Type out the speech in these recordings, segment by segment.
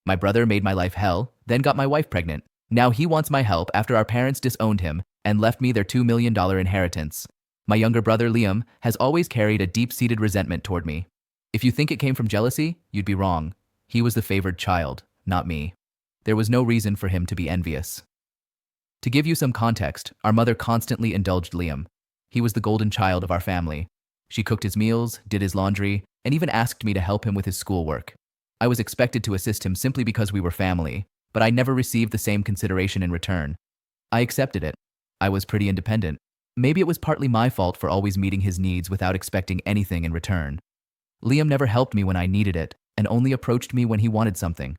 My brother made my life hell, then got my wife pregnant. Now he wants my help after our parents disowned him and left me their $2 million inheritance. My younger brother, Liam, has always carried a deep-seated resentment toward me. If you think it came from jealousy, you'd be wrong. He was the favored child, not me. There was no reason for him to be envious. To give you some context, our mother constantly indulged Liam. He was the golden child of our family. She cooked his meals, did his laundry, and even asked me to help him with his schoolwork. I was expected to assist him simply because we were family, but I never received the same consideration in return. I accepted it. I was pretty independent. Maybe it was partly my fault for always meeting his needs without expecting anything in return. Liam never helped me when I needed it, and only approached me when he wanted something.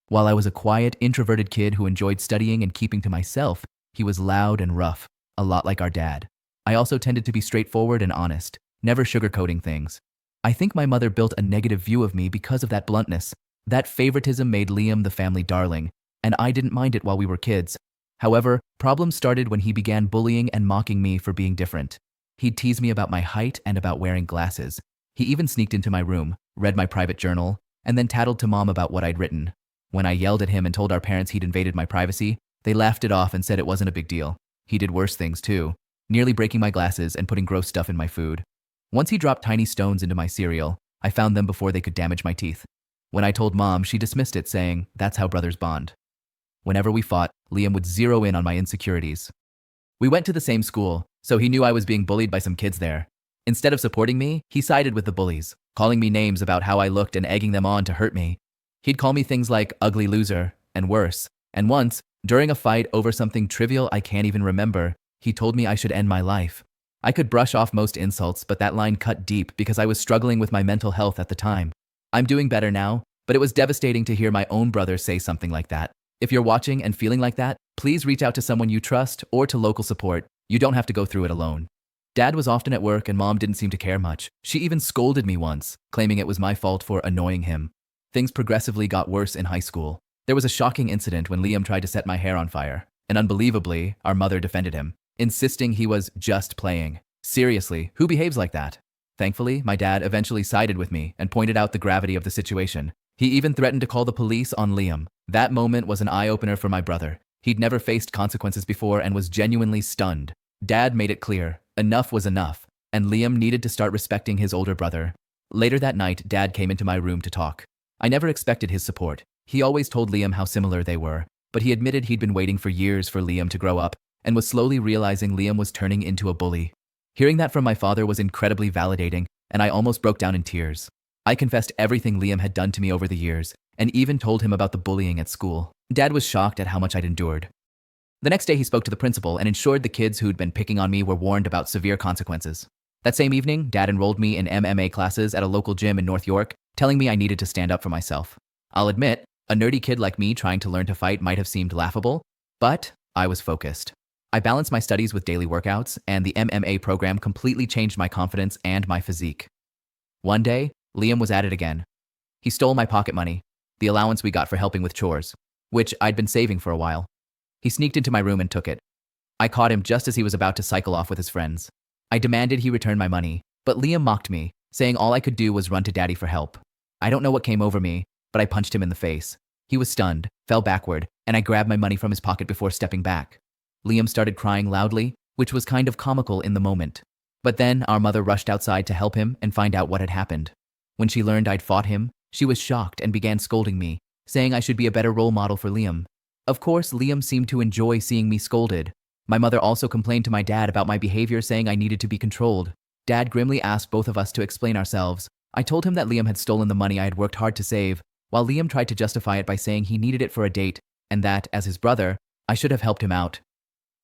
While I was a quiet, introverted kid who enjoyed studying and keeping to myself, he was loud and rough, a lot like our dad. I also tended to be straightforward and honest, never sugarcoating things. I think my mother built a negative view of me because of that bluntness. That favoritism made Liam the family darling, and I didn't mind it while we were kids. However, problems started when he began bullying and mocking me for being different. He'd tease me about my height and about wearing glasses. He even sneaked into my room, read my private journal, and then tattled to Mom about what I'd written. When I yelled at him and told our parents he'd invaded my privacy, they laughed it off and said it wasn't a big deal. He did worse things too, nearly breaking my glasses and putting gross stuff in my food. Once he dropped tiny stones into my cereal, I found them before they could damage my teeth. When I told Mom, she dismissed it, saying, "That's how brothers bond." Whenever we fought, Liam would zero in on my insecurities. We went to the same school, so he knew I was being bullied by some kids there. Instead of supporting me, he sided with the bullies, calling me names about how I looked and egging them on to hurt me. He'd call me things like ugly loser, and worse. And once, during a fight over something trivial I can't even remember, he told me I should end my life. I could brush off most insults, but that line cut deep because I was struggling with my mental health at the time. I'm doing better now, but it was devastating to hear my own brother say something like that. If you're watching and feeling like that, please reach out to someone you trust or to local support. You don't have to go through it alone. Dad was often at work and Mom didn't seem to care much. She even scolded me once, claiming it was my fault for annoying him. Things progressively got worse in high school. There was a shocking incident when Liam tried to set my hair on fire, and unbelievably, our mother defended him, insisting he was just playing. Seriously, who behaves like that? Thankfully, my dad eventually sided with me and pointed out the gravity of the situation. He even threatened to call the police on Liam. That moment was an eye-opener for my brother. He'd never faced consequences before and was genuinely stunned. Dad made it clear, enough was enough, and Liam needed to start respecting his older brother. Later that night, Dad came into my room to talk. I never expected his support. He always told Liam how similar they were, but he admitted he'd been waiting for years for Liam to grow up and was slowly realizing Liam was turning into a bully. Hearing that from my father was incredibly validating, and I almost broke down in tears. I confessed everything Liam had done to me over the years, and even told him about the bullying at school. Dad was shocked at how much I'd endured. The next day he spoke to the principal and ensured the kids who'd been picking on me were warned about severe consequences. That same evening, Dad enrolled me in MMA classes at a local gym in North York, telling me I needed to stand up for myself. I'll admit, a nerdy kid like me trying to learn to fight might have seemed laughable, but I was focused. I balanced my studies with daily workouts, and the MMA program completely changed my confidence and my physique. One day, Liam was at it again. He stole my pocket money, the allowance we got for helping with chores, which I'd been saving for a while. He sneaked into my room and took it. I caught him just as he was about to cycle off with his friends. I demanded he return my money, but Liam mocked me, saying all I could do was run to Daddy for help. I don't know what came over me, but I punched him in the face. He was stunned, fell backward, and I grabbed my money from his pocket before stepping back. Liam started crying loudly, which was kind of comical in the moment. But then our mother rushed outside to help him and find out what had happened. When she learned I'd fought him, she was shocked and began scolding me, saying I should be a better role model for Liam. Of course, Liam seemed to enjoy seeing me scolded. My mother also complained to my dad about my behavior, saying I needed to be controlled. Dad grimly asked both of us to explain ourselves. I told him that Liam had stolen the money I had worked hard to save, while Liam tried to justify it by saying he needed it for a date, and that, as his brother, I should have helped him out.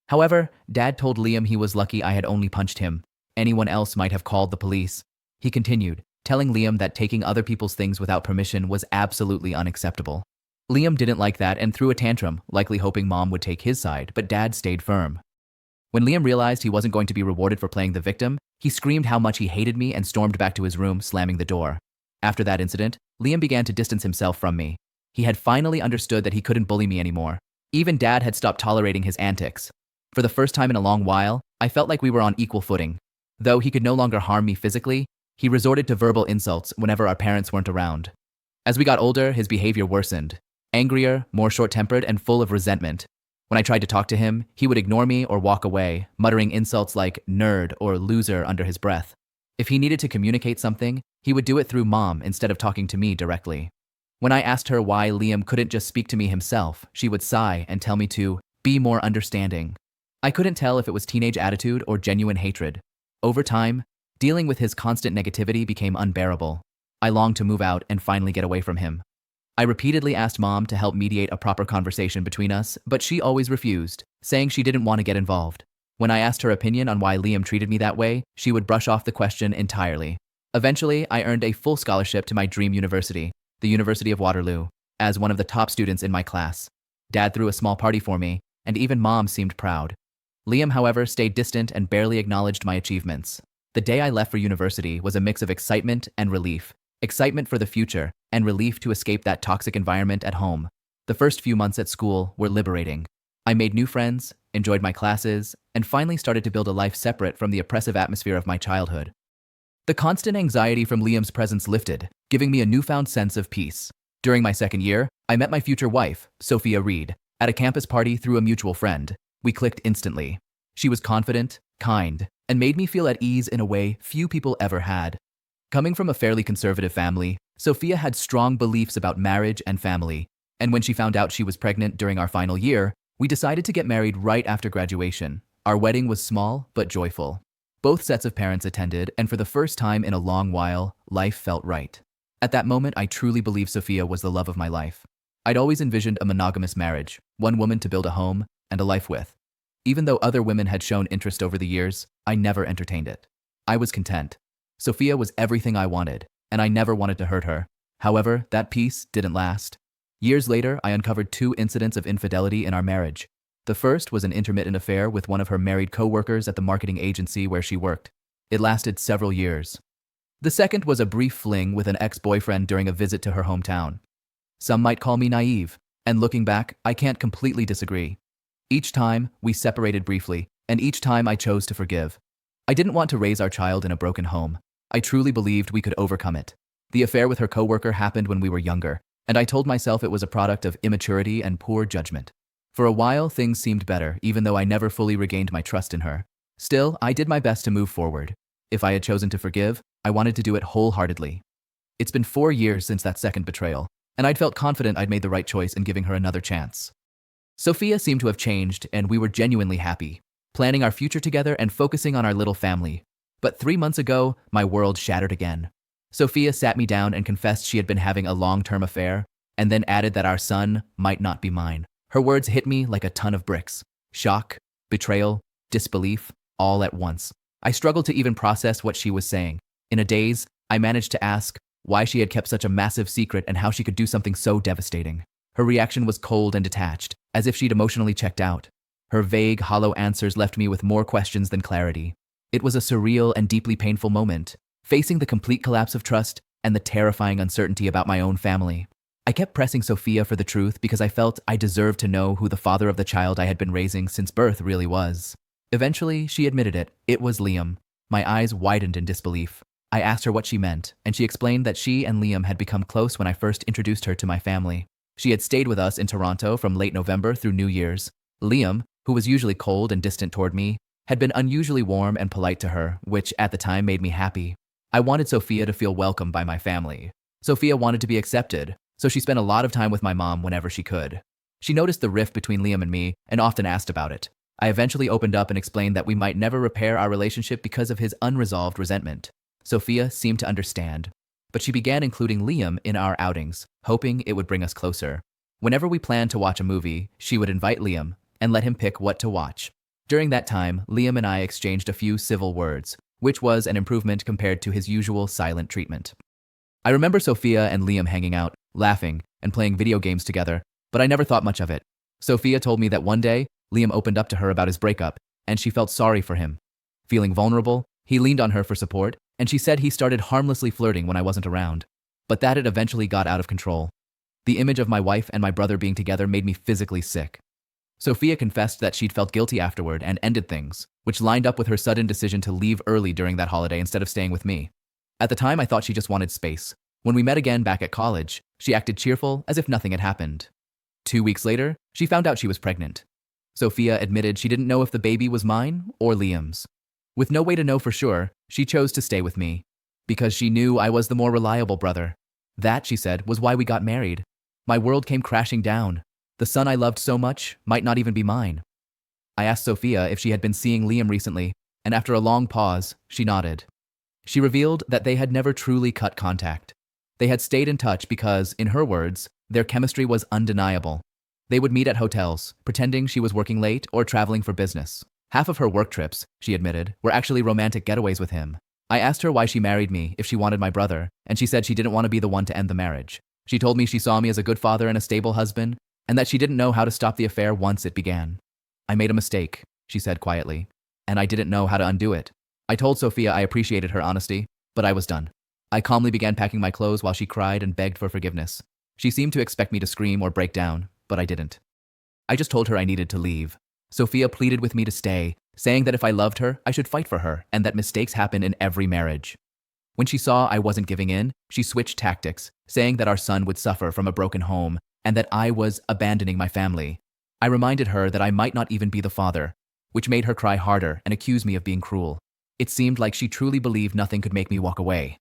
However, Dad told Liam he was lucky I had only punched him. Anyone else might have called the police. He continued, telling Liam that taking other people's things without permission was absolutely unacceptable. Liam didn't like that and threw a tantrum, likely hoping Mom would take his side, but Dad stayed firm. When Liam realized he wasn't going to be rewarded for playing the victim, he screamed how much he hated me and stormed back to his room, slamming the door. After that incident, Liam began to distance himself from me. He had finally understood that he couldn't bully me anymore. Even Dad had stopped tolerating his antics. For the first time in a long while, I felt like we were on equal footing. Though he could no longer harm me physically, he resorted to verbal insults whenever our parents weren't around. As we got older, his behavior worsened. angrier, more short-tempered, and full of resentment. When I tried to talk to him, he would ignore me or walk away, muttering insults like nerd or loser under his breath. If he needed to communicate something, he would do it through mom instead of talking to me directly. When I asked her why Liam couldn't just speak to me himself, she would sigh and tell me to be more understanding. I couldn't tell if it was teenage attitude or genuine hatred. Over time, dealing with his constant negativity became unbearable. I longed to move out and finally get away from him. I repeatedly asked mom to help mediate a proper conversation between us, but she always refused, saying she didn't want to get involved. When I asked her opinion on why Liam treated me that way, she would brush off the question entirely. Eventually, I earned a full scholarship to my dream university, the University of Waterloo, as one of the top students in my class. Dad threw a small party for me, and even mom seemed proud. Liam, however, stayed distant and barely acknowledged my achievements. The day I left for university was a mix of excitement and relief. Excitement for the future, and relief to escape that toxic environment at home. The first few months at school were liberating. I made new friends, enjoyed my classes, and finally started to build a life separate from the oppressive atmosphere of my childhood. The constant anxiety from Liam's presence lifted, giving me a newfound sense of peace. During my second year, I met my future wife, Sophia Reed, at a campus party through a mutual friend. We clicked instantly. She was confident, kind, and made me feel at ease in a way few people ever had. Coming from a fairly conservative family, Sophia had strong beliefs about marriage and family, and when she found out she was pregnant during our final year, we decided to get married right after graduation. Our wedding was small but joyful. Both sets of parents attended, and for the first time in a long while, life felt right. At that moment, I truly believed Sophia was the love of my life. I'd always envisioned a monogamous marriage, one woman to build a home and a life with. Even though other women had shown interest over the years, I never entertained it. I was content. Sophia was everything I wanted, and I never wanted to hurt her. However, that peace didn't last. Years later, I uncovered 2 incidents of infidelity in our marriage. The first was an intermittent affair with one of her married co-workers at the marketing agency where she worked. It lasted several years. The second was a brief fling with an ex-boyfriend during a visit to her hometown. Some might call me naive, and looking back, I can't completely disagree. Each time, we separated briefly, and each time I chose to forgive. I didn't want to raise our child in a broken home. I truly believed we could overcome it. The affair with her coworker happened when we were younger, and I told myself it was a product of immaturity and poor judgment. For a while, things seemed better, even though I never fully regained my trust in her. Still, I did my best to move forward. If I had chosen to forgive, I wanted to do it wholeheartedly. It's been 4 years since that second betrayal, and I'd felt confident I'd made the right choice in giving her another chance. Sophia seemed to have changed, and we were genuinely happy, planning our future together and focusing on our little family. But 3 months ago, my world shattered again. Sophia sat me down and confessed she had been having a long-term affair, and then added that our son might not be mine. Her words hit me like a ton of bricks. Shock, betrayal, disbelief, all at once. I struggled to even process what she was saying. In a daze, I managed to ask why she had kept such a massive secret and how she could do something so devastating. Her reaction was cold and detached, as if she'd emotionally checked out. Her vague, hollow answers left me with more questions than clarity. It was a surreal and deeply painful moment, facing the complete collapse of trust and the terrifying uncertainty about my own family. I kept pressing Sophia for the truth because I felt I deserved to know who the father of the child I had been raising since birth really was. Eventually, she admitted it. It was Liam. My eyes widened in disbelief. I asked her what she meant, and she explained that she and Liam had become close when I first introduced her to my family. She had stayed with us in Toronto from late November through New Year's. Liam, who was usually cold and distant toward me, had been unusually warm and polite to her, which at the time made me happy. I wanted Sophia to feel welcome by my family. Sophia wanted to be accepted, so she spent a lot of time with my mom whenever she could. She noticed the rift between Liam and me and often asked about it. I eventually opened up and explained that we might never repair our relationship because of his unresolved resentment. Sophia seemed to understand, but she began including Liam in our outings, hoping it would bring us closer. Whenever we planned to watch a movie, she would invite Liam and let him pick what to watch. During that time, Liam and I exchanged a few civil words, which was an improvement compared to his usual silent treatment. I remember Sophia and Liam hanging out, laughing, and playing video games together, but I never thought much of it. Sophia told me that one day, Liam opened up to her about his breakup, and she felt sorry for him. Feeling vulnerable, he leaned on her for support, and she said he started harmlessly flirting when I wasn't around, but that it eventually got out of control. The image of my wife and my brother being together made me physically sick. Sophia confessed that she'd felt guilty afterward and ended things, which lined up with her sudden decision to leave early during that holiday instead of staying with me. At the time, I thought she just wanted space. When we met again back at college, she acted cheerful, as if nothing had happened. 2 weeks later, she found out she was pregnant. Sophia admitted she didn't know if the baby was mine or Liam's. With no way to know for sure, she chose to stay with me because she knew I was the more reliable brother. That, she said, was why we got married. My world came crashing down. The son I loved so much might not even be mine. I asked Sophia if she had been seeing Liam recently, and after a long pause, she nodded. She revealed that they had never truly cut contact. They had stayed in touch because, in her words, their chemistry was undeniable. They would meet at hotels, pretending she was working late or traveling for business. Half of her work trips, she admitted, were actually romantic getaways with him. I asked her why she married me if she wanted my brother, and she said she didn't want to be the one to end the marriage. She told me she saw me as a good father and a stable husband, and that she didn't know how to stop the affair once it began. I made a mistake, she said quietly, and I didn't know how to undo it. I told Sophia I appreciated her honesty, but I was done. I calmly began packing my clothes while she cried and begged for forgiveness. She seemed to expect me to scream or break down, but I didn't. I just told her I needed to leave. Sophia pleaded with me to stay, saying that if I loved her, I should fight for her and that mistakes happen in every marriage. When she saw I wasn't giving in, she switched tactics, saying that our son would suffer from a broken home and that I was abandoning my family. I reminded her that I might not even be the father, which made her cry harder and accuse me of being cruel. It seemed like she truly believed nothing could make me walk away.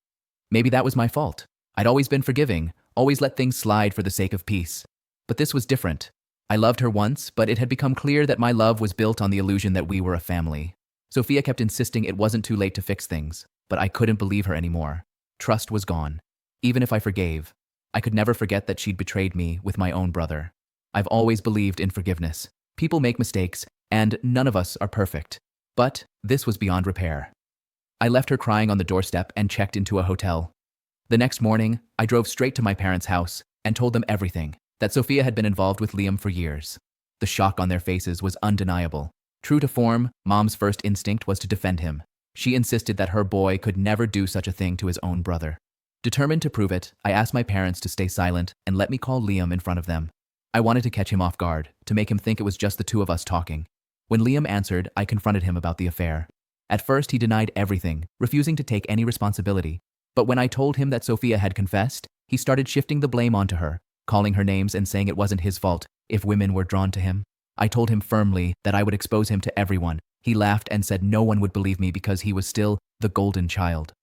Maybe that was my fault. I'd always been forgiving, always let things slide for the sake of peace. But this was different. I loved her once, but it had become clear that my love was built on the illusion that we were a family. Sophia kept insisting it wasn't too late to fix things, but I couldn't believe her anymore. Trust was gone. Even if I forgave, I could never forget that she'd betrayed me with my own brother. I've always believed in forgiveness. People make mistakes, and none of us are perfect. But this was beyond repair. I left her crying on the doorstep and checked into a hotel. The next morning, I drove straight to my parents' house and told them everything, that Sophia had been involved with Liam for years. The shock on their faces was undeniable. True to form, Mom's first instinct was to defend him. She insisted that her boy could never do such a thing to his own brother. Determined to prove it, I asked my parents to stay silent and let me call Liam in front of them. I wanted to catch him off guard, to make him think it was just the two of us talking. When Liam answered, I confronted him about the affair. At first, he denied everything, refusing to take any responsibility. But when I told him that Sophia had confessed, he started shifting the blame onto her, calling her names and saying it wasn't his fault if women were drawn to him. I told him firmly that I would expose him to everyone. He laughed and said no one would believe me because he was still the golden child.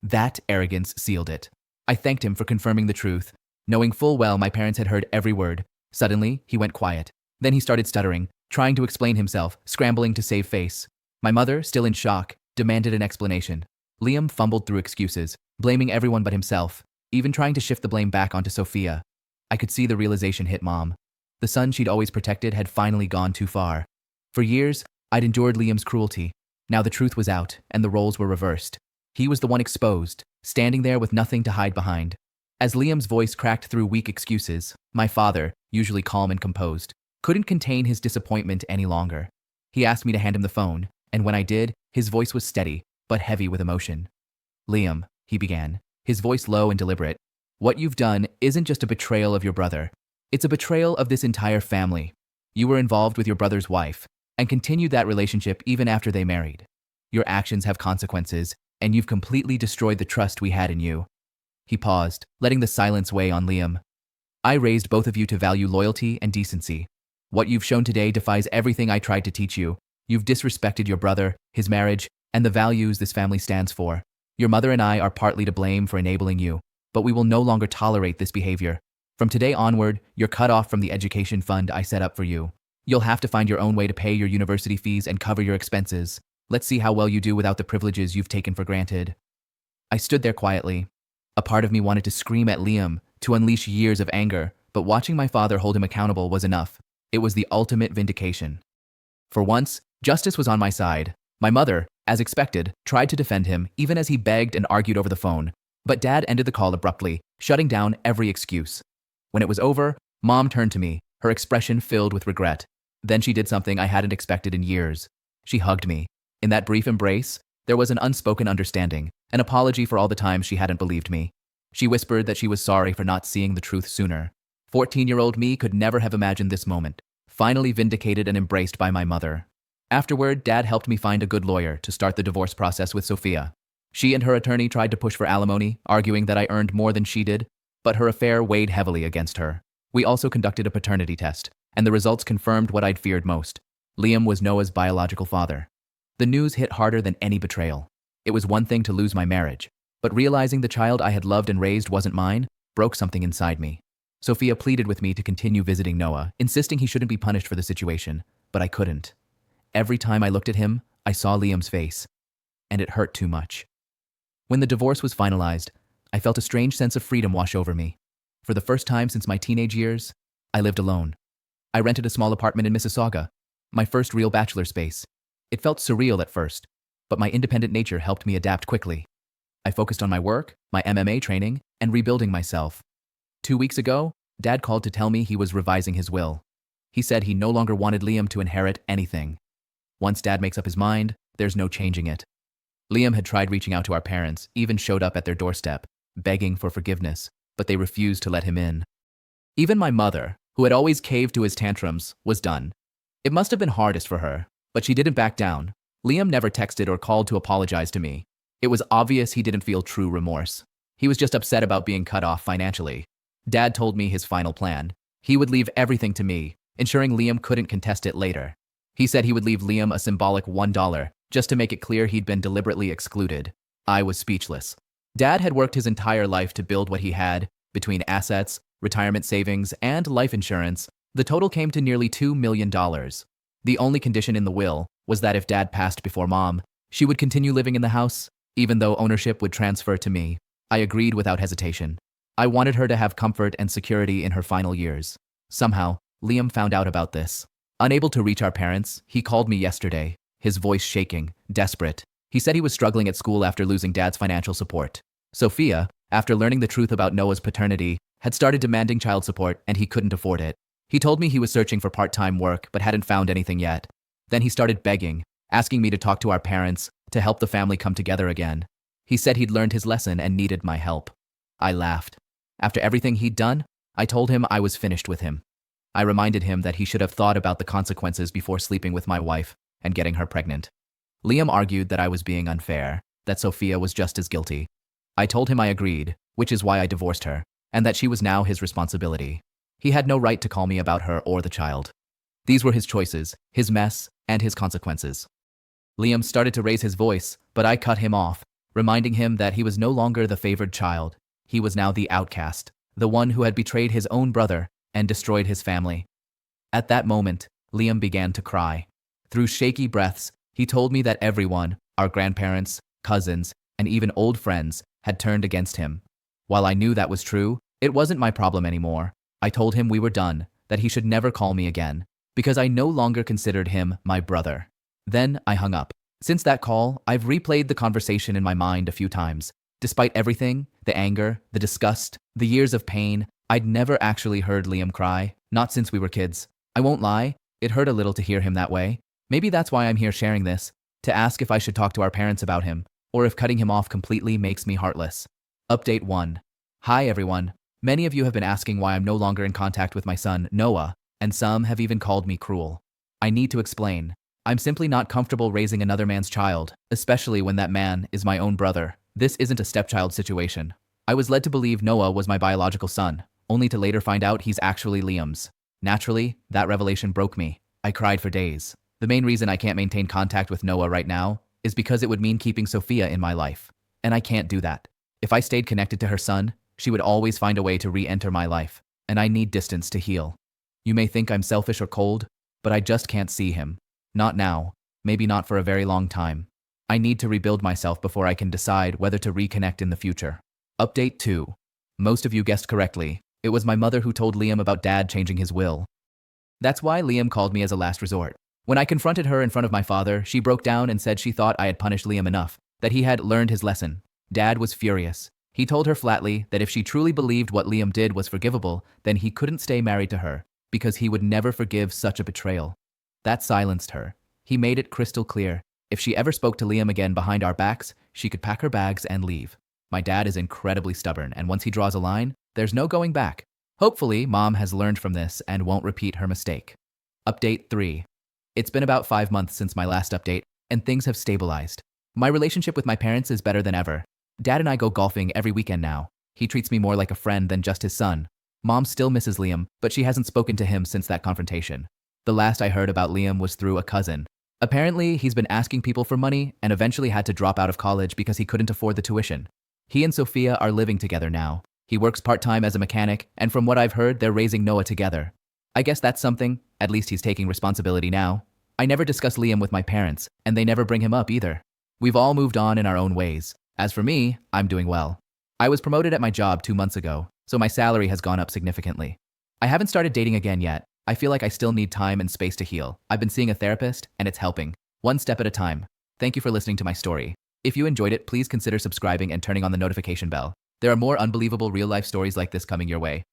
That arrogance sealed it. I thanked him for confirming the truth, knowing full well my parents had heard every word. Suddenly, he went quiet. Then he started stuttering, trying to explain himself, scrambling to save face. My mother, still in shock, demanded an explanation. Liam fumbled through excuses, blaming everyone but himself, even trying to shift the blame back onto Sophia. I could see the realization hit Mom. The son she'd always protected had finally gone too far. For years, I'd endured Liam's cruelty. Now the truth was out, and the roles were reversed. He was the one exposed, standing there with nothing to hide behind. As Liam's voice cracked through weak excuses, my father, usually calm and composed, couldn't contain his disappointment any longer. He asked me to hand him the phone, and when I did, his voice was steady, but heavy with emotion. Liam, he began, his voice low and deliberate, what you've done isn't just a betrayal of your brother. It's a betrayal of this entire family. You were involved with your brother's wife, and continued that relationship even after they married. Your actions have consequences, and you've completely destroyed the trust we had in you. He paused, letting the silence weigh on Liam. I raised both of you to value loyalty and decency. What you've shown today defies everything I tried to teach you. You've disrespected your brother, his marriage, and the values this family stands for. Your mother and I are partly to blame for enabling you, but we will no longer tolerate this behavior. From today onward, you're cut off from the education fund I set up for you. You'll have to find your own way to pay your university fees and cover your expenses. Let's see how well you do without the privileges you've taken for granted. I stood there quietly. A part of me wanted to scream at Liam, to unleash years of anger, but watching my father hold him accountable was enough. It was the ultimate vindication. For once, justice was on my side. My mother, as expected, tried to defend him, even as he begged and argued over the phone. But Dad ended the call abruptly, shutting down every excuse. When it was over, Mom turned to me, her expression filled with regret. Then she did something I hadn't expected in years. She hugged me. In that brief embrace, there was an unspoken understanding, an apology for all the times she hadn't believed me. She whispered that she was sorry for not seeing the truth sooner. 14-year-old me could never have imagined this moment, finally vindicated and embraced by my mother. Afterward, Dad helped me find a good lawyer to start the divorce process with Sophia. She and her attorney tried to push for alimony, arguing that I earned more than she did, but her affair weighed heavily against her. We also conducted a paternity test, and the results confirmed what I'd feared most. Liam was Noah's biological father. The news hit harder than any betrayal. It was one thing to lose my marriage, but realizing the child I had loved and raised wasn't mine broke something inside me. Sophia pleaded with me to continue visiting Noah, insisting he shouldn't be punished for the situation, but I couldn't. Every time I looked at him, I saw Liam's face, and it hurt too much. When the divorce was finalized, I felt a strange sense of freedom wash over me. For the first time since my teenage years, I lived alone. I rented a small apartment in Mississauga, my first real bachelor space. It felt surreal at first, but my independent nature helped me adapt quickly. I focused on my work, my MMA training, and rebuilding myself. 2 weeks ago, Dad called to tell me he was revising his will. He said he no longer wanted Liam to inherit anything. Once Dad makes up his mind, there's no changing it. Liam had tried reaching out to our parents, even showed up at their doorstep, begging for forgiveness, but they refused to let him in. Even my mother, who had always caved to his tantrums, was done. It must have been hardest for her, but she didn't back down. Liam never texted or called to apologize to me. It was obvious he didn't feel true remorse. He was just upset about being cut off financially. Dad told me his final plan. He would leave everything to me, ensuring Liam couldn't contest it later. He said he would leave Liam a symbolic $1, just to make it clear he'd been deliberately excluded. I was speechless. Dad had worked his entire life to build what he had, between assets, retirement savings, and life insurance. The total came to nearly $2 million. The only condition in the will was that if Dad passed before Mom, she would continue living in the house, even though ownership would transfer to me. I agreed without hesitation. I wanted her to have comfort and security in her final years. Somehow, Liam found out about this. Unable to reach our parents, he called me yesterday, his voice shaking, desperate. He said he was struggling at school after losing Dad's financial support. Sophia, after learning the truth about Noah's paternity, had started demanding child support and he couldn't afford it. He told me he was searching for part-time work but hadn't found anything yet. Then he started begging, asking me to talk to our parents to help the family come together again. He said he'd learned his lesson and needed my help. I laughed. After everything he'd done, I told him I was finished with him. I reminded him that he should have thought about the consequences before sleeping with my wife and getting her pregnant. Liam argued that I was being unfair, that Sophia was just as guilty. I told him I agreed, which is why I divorced her, and that she was now his responsibility. He had no right to call me about her or the child. These were his choices, his mess, and his consequences. Liam started to raise his voice, but I cut him off, reminding him that he was no longer the favored child. He was now the outcast, the one who had betrayed his own brother and destroyed his family. At that moment, Liam began to cry. Through shaky breaths, he told me that everyone, our grandparents, cousins, and even old friends, had turned against him. While I knew that was true, it wasn't my problem anymore. I told him we were done, that he should never call me again, because I no longer considered him my brother. Then I hung up. Since that call, I've replayed the conversation in my mind a few times. Despite everything, the anger, the disgust, the years of pain, I'd never actually heard Liam cry, not since we were kids. I won't lie, it hurt a little to hear him that way. Maybe that's why I'm here sharing this, to ask if I should talk to our parents about him, or if cutting him off completely makes me heartless. Update 1. Hi everyone. Many of you have been asking why I'm no longer in contact with my son, Noah, and some have even called me cruel. I need to explain. I'm simply not comfortable raising another man's child, especially when that man is my own brother. This isn't a stepchild situation. I was led to believe Noah was my biological son, only to later find out he's actually Liam's. Naturally, that revelation broke me. I cried for days. The main reason I can't maintain contact with Noah right now is because it would mean keeping Sophia in my life. And I can't do that. If I stayed connected to her son, she would always find a way to re-enter my life, and I need distance to heal. You may think I'm selfish or cold, but I just can't see him. Not now, maybe not for a very long time. I need to rebuild myself before I can decide whether to reconnect in the future. Update 2. Most of you guessed correctly. It was my mother who told Liam about Dad changing his will. That's why Liam called me as a last resort. When I confronted her in front of my father, she broke down and said she thought I had punished Liam enough, that he had learned his lesson. Dad was furious. He told her flatly that if she truly believed what Liam did was forgivable, then he couldn't stay married to her, because he would never forgive such a betrayal. That silenced her. He made it crystal clear. If she ever spoke to Liam again behind our backs, she could pack her bags and leave. My dad is incredibly stubborn, and once he draws a line, there's no going back. Hopefully, Mom has learned from this and won't repeat her mistake. Update 3. It's been about 5 months since my last update, and things have stabilized. My relationship with my parents is better than ever. Dad and I go golfing every weekend now. He treats me more like a friend than just his son. Mom still misses Liam, but she hasn't spoken to him since that confrontation. The last I heard about Liam was through a cousin. Apparently, he's been asking people for money and eventually had to drop out of college because he couldn't afford the tuition. He and Sophia are living together now. He works part-time as a mechanic, and from what I've heard, they're raising Noah together. I guess that's something. At least he's taking responsibility now. I never discuss Liam with my parents, and they never bring him up either. We've all moved on in our own ways. As for me, I'm doing well. I was promoted at my job 2 months ago, so my salary has gone up significantly. I haven't started dating again yet. I feel like I still need time and space to heal. I've been seeing a therapist, and it's helping. One step at a time. Thank you for listening to my story. If you enjoyed it, please consider subscribing and turning on the notification bell. There are more unbelievable real-life stories like this coming your way.